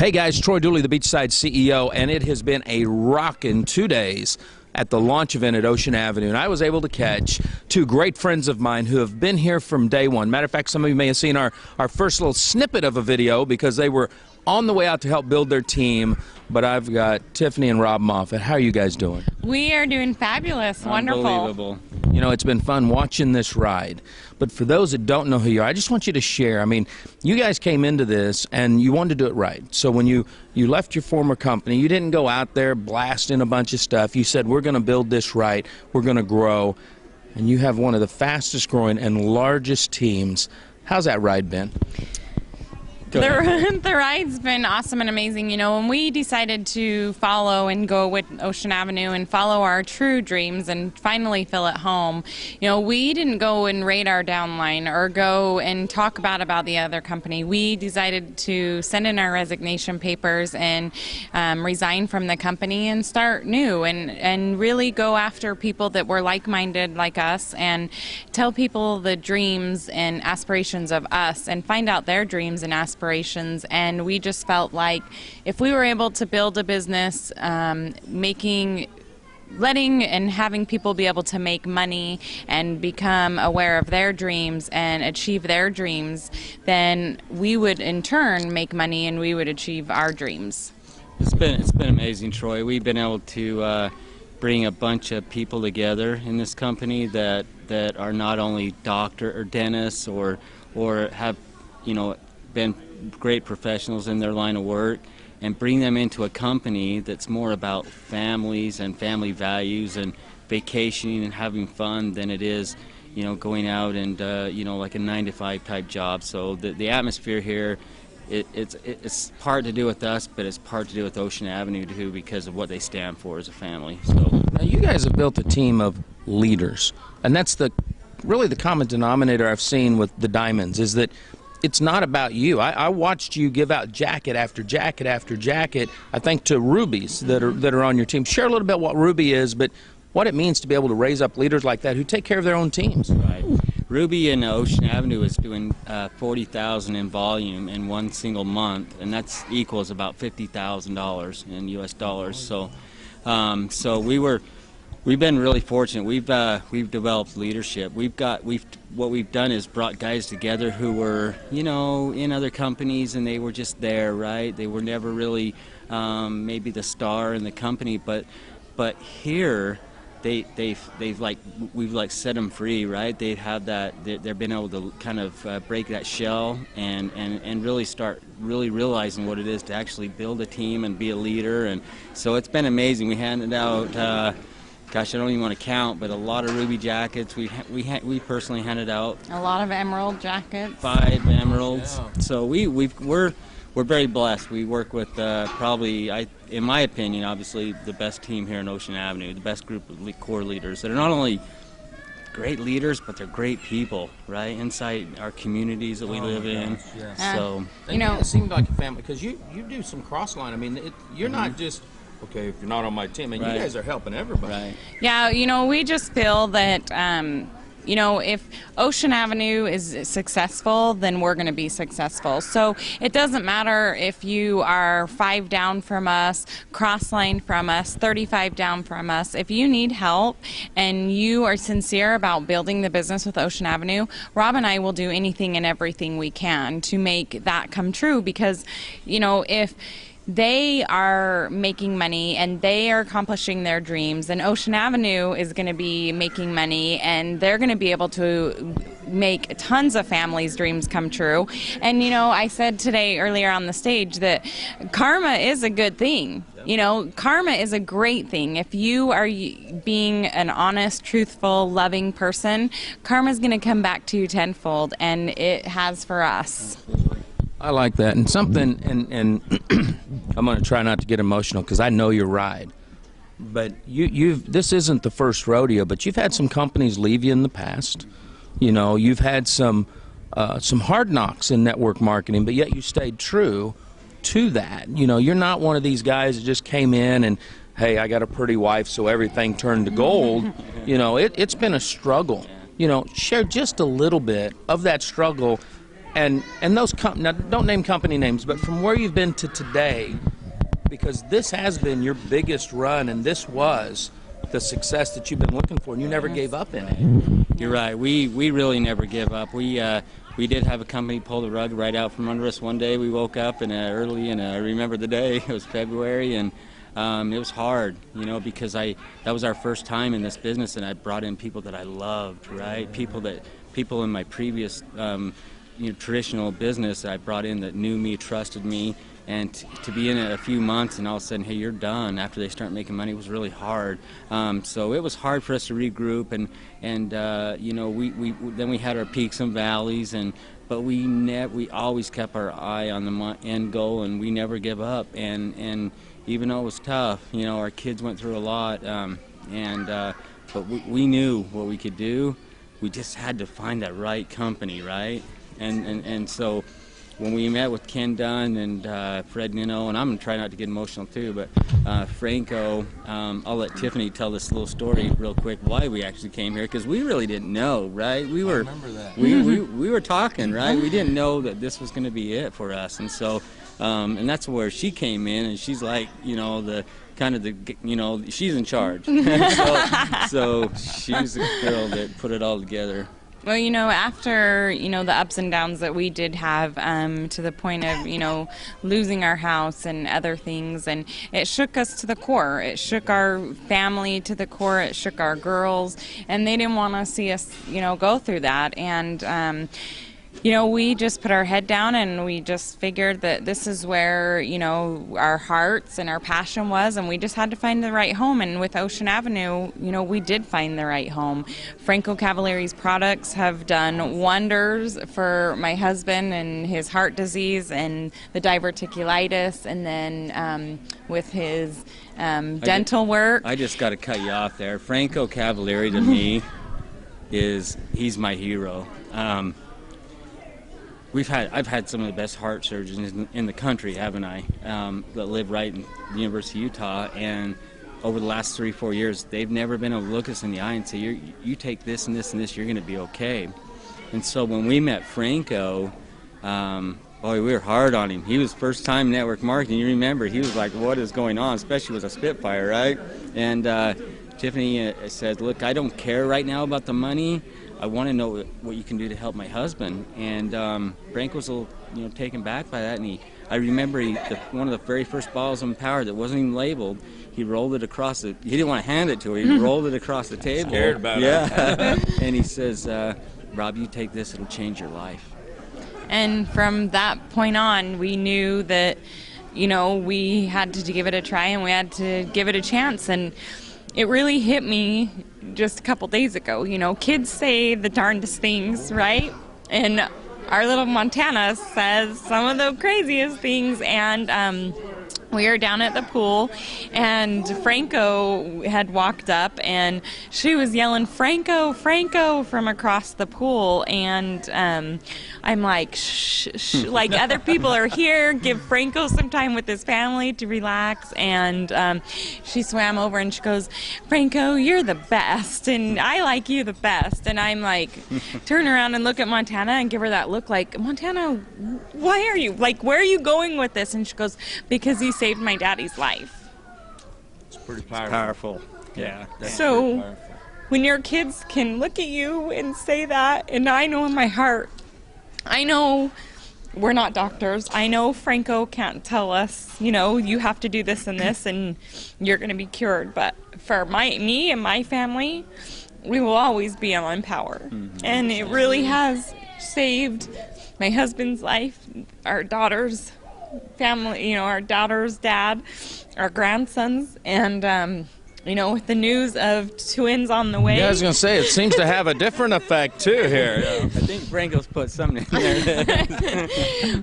Hey guys, Troy Dooley, the Beachside CEO, and it has been a rockin' 2 days at the launch event at Ocean Avenue, and I was able to catch two great friends of mine who have been here from day one. Matter of fact, some of you may have seen our first little snippet of a video because they were on the way out to help build their team. But I've got Tiffanie and Rob Moffett. How are you guys doing? We are doing fabulous. Wonderful. Unbelievable. You know, it's been fun watching this ride. But for those that don't know who you are, I just want you to share. I mean, you guys came into this and you wanted to do it right. So when you left your former company, you didn't go out there blasting a bunch of stuff. You said, we're going to build this right. We're going to grow. And you have one of the fastest growing and largest teams. How's that ride been? The ride's been awesome and amazing. You know, when we decided to follow and go with Ocean Avenue and follow our true dreams and finally feel at home, you know, we didn't go and rate our downline or go and talk about the other company. We decided to send in our resignation papers and resign from the company and start new and really go after people that were like-minded like us and tell people the dreams and aspirations of us and find out their dreams and aspirations. And we just felt like if we were able to build a business, letting and having people be able to make money and become aware of their dreams and achieve their dreams, then we would in turn make money and we would achieve our dreams. It's been amazing, Troy. We've been able to bring a bunch of people together in this company that are not only doctor or dentists or have, you know, been great professionals in their line of work, and bring them into a company that's more about families and family values and vacationing and having fun than it is, you know, going out and you know, like a 9-to-5 type job. So the atmosphere here, it's part to do with us, but it's part to do with Ocean Avenue too, because of what they stand for as a family. So now you guys have built a team of leaders, and that's really the common denominator I've seen with the Diamonds is that it's not about you. I watched you give out jacket after jacket after jacket, I think, to Rubies that are on your team. Share a little bit what Ruby is, but what it means to be able to raise up leaders like that who take care of their own teams. Right. Ruby in Ocean Avenue is doing 40,000 in volume in one single month, and that's equals about $50,000 in U.S. dollars. So, we've been really fortunate. We've developed leadership. What we've done is brought guys together who were, you know, in other companies, and they were just there, right? They were never really maybe the star in the company, but here we've set them free, right? They have that. They've been able to kind of break that shell and really start really realizing what it is to actually build a team and be a leader. And so it's been amazing. We handed out. Gosh, I don't even want to count, but a lot of Ruby jackets. We personally handed out A lot of emerald jackets. 5 emeralds. Yeah. So we're very blessed. We work with probably, in my opinion, obviously the best team here in Ocean Avenue, the best group of core leaders that are not only great leaders, but they're great people, right? Inside our communities that we live in. Yes. So you know, it seemed like a family because you do some cross line. I mean, you're not just. Okay, if you're not on my team, and right. You guys are helping everybody. Right. Yeah, you know, we just feel that, you know, if Ocean Avenue is successful, then we're going to be successful. So it doesn't matter if you are 5 down from us, cross-line from us, 35 down from us. If you need help and you are sincere about building the business with Ocean Avenue, Rob and I will do anything and everything we can to make that come true because, you know, if they are making money and they are accomplishing their dreams, and Ocean Avenue is going to be making money and they're going to be able to make tons of families' dreams come true. And you know, I said today earlier on the stage that karma is a good thing. You know, karma is a great thing. If you are being an honest, truthful, loving person, karma is going to come back to you tenfold, and it has for us. I like that, and something, and I'm going to try not to get emotional because I know your ride. But this isn't the first rodeo, but you've had some companies leave you in the past. You know, you've had some hard knocks in network marketing, but yet you stayed true to that. You know, you're not one of these guys that just came in and, hey, I got a pretty wife, so everything turned to gold. You know, it's been a struggle. You know, share just a little bit of that struggle And those now don't name company names, but from where you've been to today, because this has been your biggest run, and this was the success that you've been looking for, and you never gave up in it. You're right. We really never give up. We did have a company pull the rug right out from under us one day. We woke up and early, and I remember the day. It was February, and it was hard, because that was our first time in this business, and I brought in people that I loved, right? People in my previous traditional business that I brought in that knew me, trusted me, and to be in it a few months and all of a sudden, hey, you're done after they start making money was really hard. So it was hard for us to regroup, and we had our peaks and valleys, but we always kept our eye on the end goal, and we never give up. And even though it was tough, our kids went through a lot, but we knew what we could do. We just had to find that right company, right? And so when we met with Ken Dunn and Fred Nino, and I'm going to try not to get emotional too, but Franco, I'll let Tiffany tell this little story real quick why we actually came here, because we really didn't know, right? We were, I remember that. We were talking, right? We didn't know that this was going to be it for us, and so and that's where she came in, and she's like, she's in charge. so she's the girl that put it all together. Well, after, the ups and downs that we did have, to the point of, losing our house and other things, and it shook us to the core. It shook our family to the core. It shook our girls, and they didn't want to see us, go through that. And, we just put our head down, and we just figured that this is where, our hearts and our passion was, and we just had to find the right home. And with Ocean Avenue, we did find the right home. Franco Cavallari's products have done wonders for my husband and his heart disease and the diverticulitis, and then with his dental work. I just got to cut you off there. Franco Cavallari to me he's my hero. I've had some of the best heart surgeons in the country, haven't I? That live right in the University of Utah, and over the last 3-4 years, they've never been able to look us in the eye and say, "You take this and this and this, you're going to be okay." And so when we met Franco, we were hard on him. He was first time network marketing. You remember, he was like, "What is going on?" Especially with a Spitfire, right? And Tiffany said, "Look, I don't care right now about the money. I want to know what you can do to help my husband." And Frank was a little, taken back by that. And I remember one of the very first bottles of Empower that wasn't even labeled, he rolled it across he didn't want to hand it to her, he rolled it across the table. Scared about it. Yeah. And he says, "Rob, you take this, it'll change your life." And from that point on, we knew that, we had to give it a try, and we had to give it a chance. And it really hit me just a couple days ago. Kids say the darndest things, right? And our little Montana says some of the craziest things. And we were down at the pool, and Franco had walked up, and she was yelling, "Franco, Franco," from across the pool. And I'm like, shh, shh, like other people are here, give Franco some time with his family to relax. And she swam over and she goes, "Franco, you're the best, and I like you the best." And I'm like, turn around and look at Montana and give her that look like, "Montana, why are you, where are you going with this?" And she goes, "Because he saved my daddy's life." It's pretty Powerful. Yeah. So when your kids can look at you and say that, and I know in my heart, I know we're not doctors. I know Franco can't tell us, you have to do this and this, and you're going to be cured. But for me and my family, we will always be on Empower. Mm-hmm. And it really has saved my husband's life, our daughter's family, our daughter's dad, our grandsons, and with the news of twins on the way. Yeah, I was going to say, it seems to have a different effect, too, here. I think Franco's put something in there.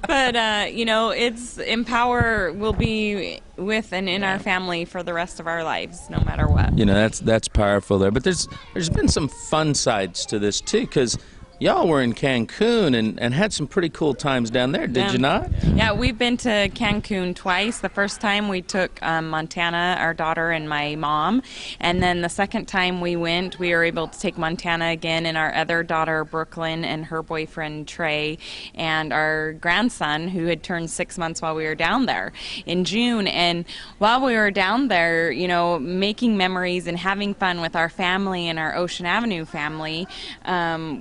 But, it's Empower will be with and in our family for the rest of our lives, no matter what. That's powerful there. But there's been some fun sides to this, too, because y'all were in Cancun and had some pretty cool times down there, did you not? Yeah, we've been to Cancun twice. The first time we took Montana, our daughter, and my mom. And then the second time we went, we were able to take Montana again and our other daughter, Brooklyn, and her boyfriend, Trey, and our grandson, who had turned 6 months while we were down there in June. And while we were down there, you know, making memories and having fun with our family and our Ocean Avenue family,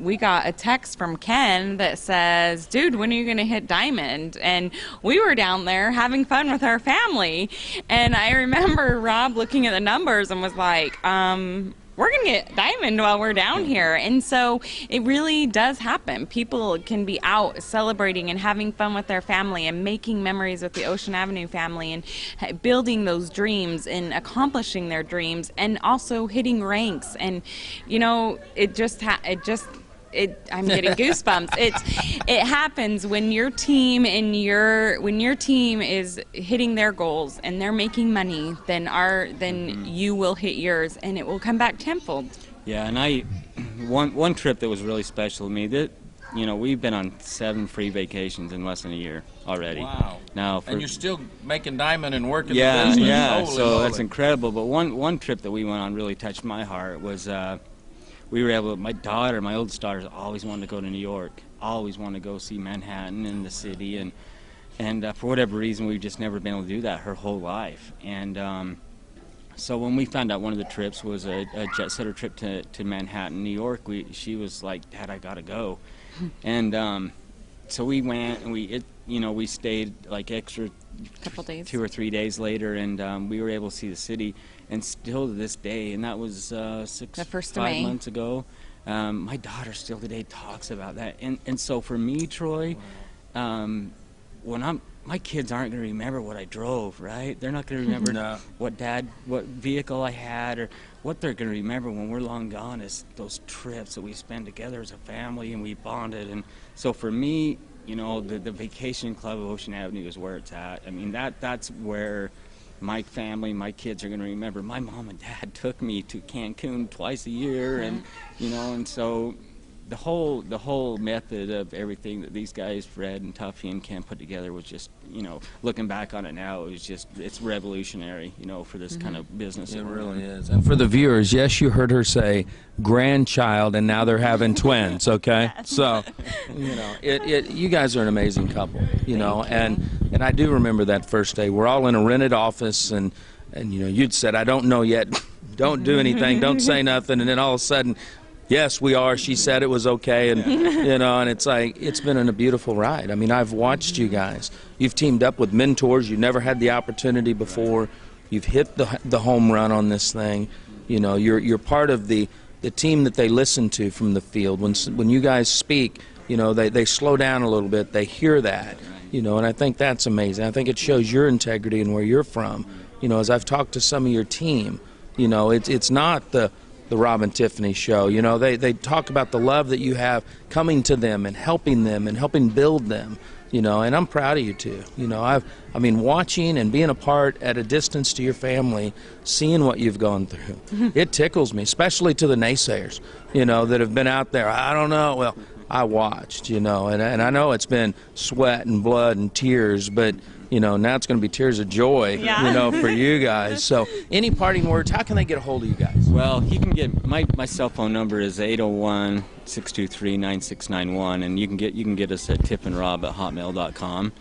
we got a text from Ken that says, dude, when are you going to hit Diamond? And we were down there having fun with our family. And I remember Rob looking at the numbers and was like, we're going to get Diamond while we're down here. And so it really does happen. People can be out celebrating and having fun with their family and making memories with the Ocean Avenue family and building those dreams and accomplishing their dreams and also hitting ranks. And, you know, I'm getting goosebumps. It happens when your team is hitting their goals and they're making money, then you will hit yours and it will come back tenfold. Yeah, and one trip that was really special to me, that, you know, we've been on 7 free vacations in less than a year already. Wow. Now and you're still making Diamond and working the yeah, business. Yeah, Holy so moly. that's incredible. But one trip that we went on really touched my heart was we were able, my oldest daughter always wanted to go to New York, always wanted to go see Manhattan and the city, and for whatever reason we've just never been able to do that her whole life. And so when we found out one of the trips was a jet setter trip to Manhattan, New York, she was like, Dad, I gotta go. And so we went and we stayed like extra couple days, 2 or 3 days later, and we were able to see the city. And still to this day, and that was 5 months ago, my daughter still today talks about that. And so for me, Troy, when my kids aren't going to remember what I drove, right? They're not going to remember what vehicle I had, or what they're going to remember when we're long gone is those trips that we spend together as a family and we bonded. And so for me, you know, the Vacation Club of Ocean Avenue is where it's at. I mean, that's where my family, my kids are going to remember. My mom and dad took me to Cancun twice a year, and you know, and so the whole method of everything that these guys, Fred and Tuffy and Ken, put together was just, you know, looking back on it now, it's revolutionary, you know, for this kind of business. It really is. And for the viewers, yes, you heard her say grandchild, and now they're having twins. Okay, so you know, you guys are an amazing couple. You know, and I do remember that first day. We're all in a rented office, and you know, you'd said, I don't know yet, don't do anything, don't say nothing, and then all of a sudden, yes, we are. She said it was okay, and you know, and it's like, it's been a beautiful ride. I mean, I've watched you guys. You've teamed up with mentors. You've never had the opportunity before. You've hit the home run on this thing. You know, you're part of the team that they listen to from the field. When you guys speak, you know, they slow down a little bit. They hear that, you know, and I think that's amazing. I think it shows your integrity and where you're from. You know, as I've talked to some of your team, you know, it's not the Rob and Tiffanie show. You know, they talk about the love that you have coming to them and helping build them, you know, and I'm proud of you too. You know, I mean, watching and being a part at a distance to your family, seeing what you've gone through, it tickles me, especially to the naysayers, you know, that have been out there. I don't know. Well, I watched, you know, and I know it's been sweat and blood and tears, but you know, now it's going to be tears of joy, you know, for you guys. So any parting words? How can they get a hold of you guys? Well, you can get, my cell phone number is 801-623-9691, and you can get us at tiffandrob@hotmail.com.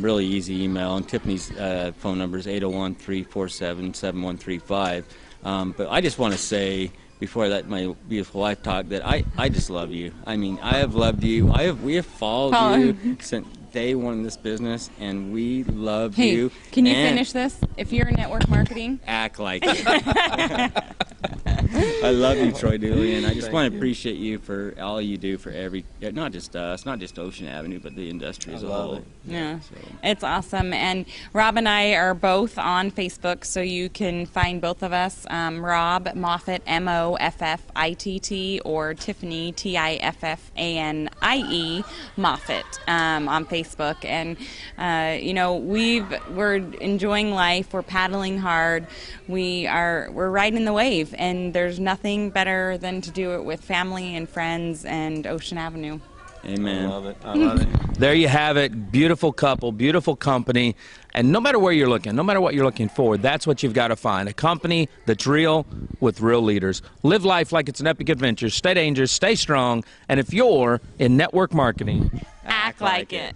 Really easy email, and Tiffany's phone number is 801-347-7135. But I just want to say, before I let my beautiful wife talk, that I just love you. I mean, I have loved you. We have followed you since day one in this business, and we love you. Can you finish this? If you're in network marketing, act like it. I love you, Troy Dooley, and I just want to appreciate you for all you do for not just us, not just Ocean Avenue, but the industry as a whole. Yeah, so. It's awesome. And Rob and I are both on Facebook, so you can find both of us, Rob Moffett, Moffit, or Tiffanie, Tiffanie Moffett, on Facebook. And you know, we're enjoying life. We're paddling hard. We're riding the wave, and there's nothing better than to do it with family and friends and Ocean Avenue. Amen. I love it. I love it. There you have it. Beautiful couple, beautiful company. And no matter where you're looking, no matter what you're looking for, that's what you've got to find. A company that's real with real leaders. Live life like it's an epic adventure. Stay dangerous, stay strong. And if you're in network marketing, Act like it.